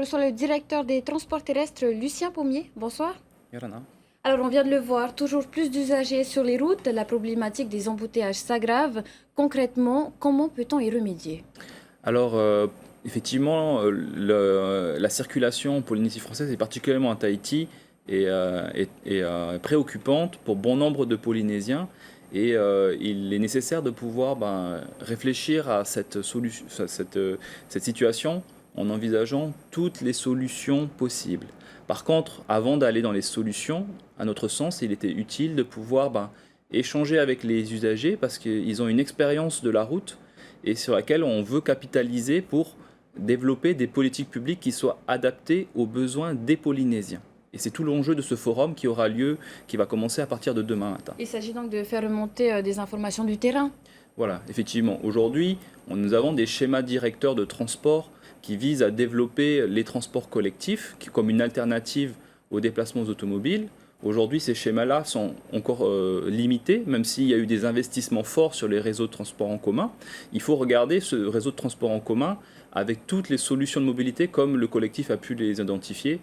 reçoit le directeur des transports terrestres, Lucien Pommier. Bonsoir. Yorana. Alors, on vient de le voir, toujours plus d'usagers sur les routes. La problématique des embouteillages s'aggrave. Concrètement, comment peut-on y remédier? Alors, effectivement, la circulation en Polynésie française, et particulièrement à Tahiti, est préoccupante pour bon nombre de Polynésiens. Et il est nécessaire de pouvoir réfléchir à cette situation en envisageant toutes les solutions possibles. Par contre, avant d'aller dans les solutions, à notre sens, il était utile de pouvoir échanger avec les usagers parce qu'ils ont une expérience de la route et sur laquelle on veut capitaliser pour développer des politiques publiques qui soient adaptées aux besoins des Polynésiens. Et c'est tout l'enjeu de ce forum qui aura lieu, qui va commencer à partir de demain matin. Il s'agit donc de faire remonter des informations du terrain. Voilà, effectivement. Aujourd'hui, nous avons des schémas directeurs de transport qui visent à développer les transports collectifs comme une alternative aux déplacements automobiles. Aujourd'hui, ces schémas-là sont encore limités, même s'il y a eu des investissements forts sur les réseaux de transport en commun. Il faut regarder ce réseau de transport en commun avec toutes les solutions de mobilité comme le collectif a pu les identifier,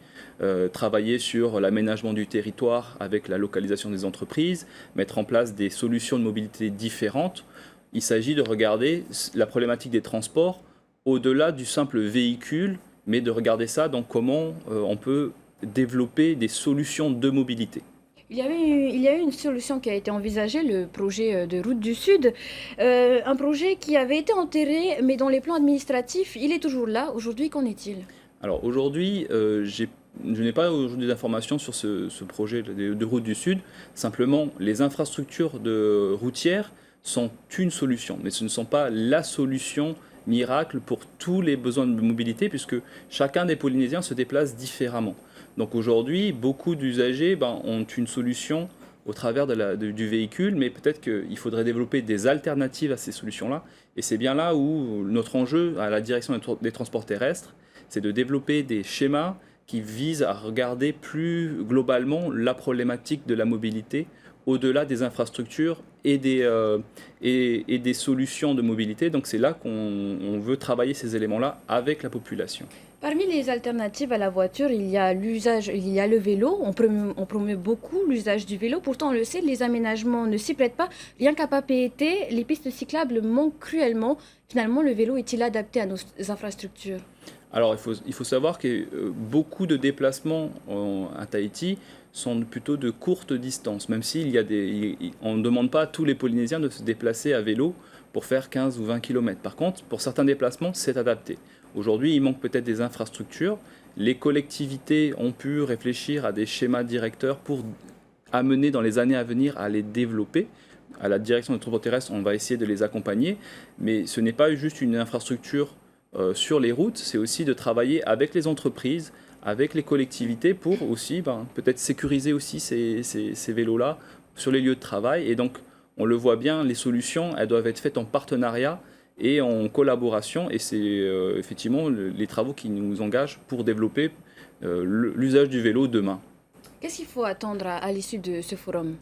travailler sur l'aménagement du territoire avec la localisation des entreprises, mettre en place des solutions de mobilité différentes. Il s'agit de regarder la problématique des transports au-delà du simple véhicule, mais de regarder ça dans comment on peut développer des solutions de mobilité. Il y a eu une solution qui a été envisagée, le projet de Route du Sud, un projet qui avait été enterré, mais dans les plans administratifs, il est toujours là. Aujourd'hui, qu'en est-il? Alors aujourd'hui, je n'ai pas aujourd'hui d'informations sur ce projet de Route du Sud. Simplement, les infrastructures routières sont une solution, mais ce ne sont pas la solution miracle pour tous les besoins de mobilité, puisque chacun des Polynésiens se déplace différemment. Donc aujourd'hui, beaucoup d'usagers ont une solution au travers du véhicule, mais peut-être qu'il faudrait développer des alternatives à ces solutions-là. Et c'est bien là où notre enjeu à la direction des transports terrestres, c'est de développer des schémas qui visent à regarder plus globalement la problématique de la mobilité au-delà des infrastructures et des solutions de mobilité. Donc c'est là qu'on veut travailler ces éléments-là avec la population. Parmi les alternatives à la voiture, il y a le vélo. On promeut beaucoup l'usage du vélo. Pourtant, on le sait, les aménagements ne s'y prêtent pas. Rien qu'à Papeete, les pistes cyclables manquent cruellement. Finalement, le vélo est-il adapté à nos infrastructures? Alors, il faut savoir que beaucoup de déplacements à Tahiti sont plutôt de courte distance, même on ne demande pas à tous les Polynésiens de se déplacer à vélo pour faire 15 ou 20 km. Par contre, pour certains déplacements, c'est adapté. Aujourd'hui, il manque peut-être des infrastructures. Les collectivités ont pu réfléchir à des schémas directeurs pour amener dans les années à venir à les développer. À la direction des transports terrestres, on va essayer de les accompagner, mais ce n'est pas juste une infrastructure sur les routes, c'est aussi de travailler avec les entreprises, avec les collectivités pour aussi peut-être sécuriser aussi ces vélos-là sur les lieux de travail. Et donc, on le voit bien, les solutions, elles doivent être faites en partenariat et en collaboration. Et c'est effectivement les travaux qui nous engagent pour développer l'usage du vélo demain. Qu'est-ce qu'il faut attendre à l'issue de ce forum?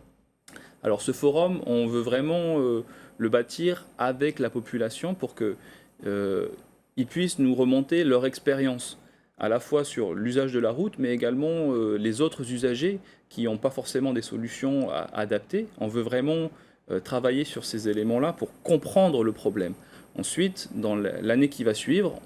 Alors ce forum, on veut vraiment le bâtir avec la population pour qu'ils puissent nous remonter leur expérience, à la fois sur l'usage de la route, mais également les autres usagers qui n'ont pas forcément des solutions adaptées. On veut vraiment travailler sur ces éléments-là pour comprendre le problème. Ensuite, dans l'année qui va suivre,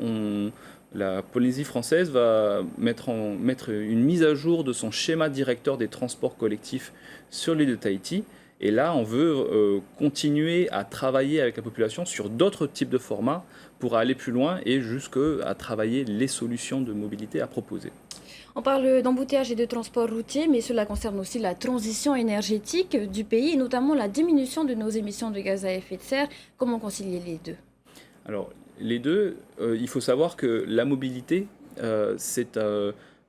la Polynésie française va mettre une mise à jour de son schéma directeur des transports collectifs sur l'île de Tahiti. Et là, on veut continuer à travailler avec la population sur d'autres types de formats pour aller plus loin et jusqu'à travailler les solutions de mobilité à proposer. On parle d'embouteillage et de transport routier, mais cela concerne aussi la transition énergétique du pays, et notamment la diminution de nos émissions de gaz à effet de serre. Comment concilier les deux? Alors, les deux, il faut savoir que la mobilité, c'est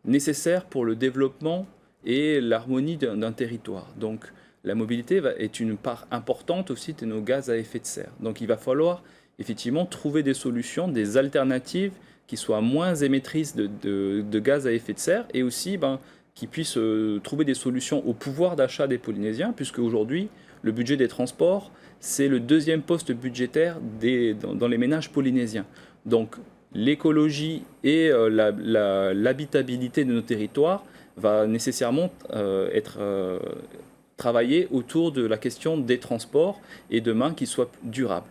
nécessaire pour le développement et l'harmonie d'un territoire. Donc, la mobilité est une part importante aussi de nos gaz à effet de serre. Donc, il va falloir effectivement trouver des solutions, des alternatives qui soient moins émettrices de gaz à effet de serre et aussi qui puissent trouver des solutions au pouvoir d'achat des Polynésiens, puisque aujourd'hui, le budget des transports, c'est le deuxième poste budgétaire dans les ménages polynésiens. Donc, l'écologie et l'habitabilité de nos territoires va nécessairement être travaillée autour de la question des transports et demain qu'ils soient durables.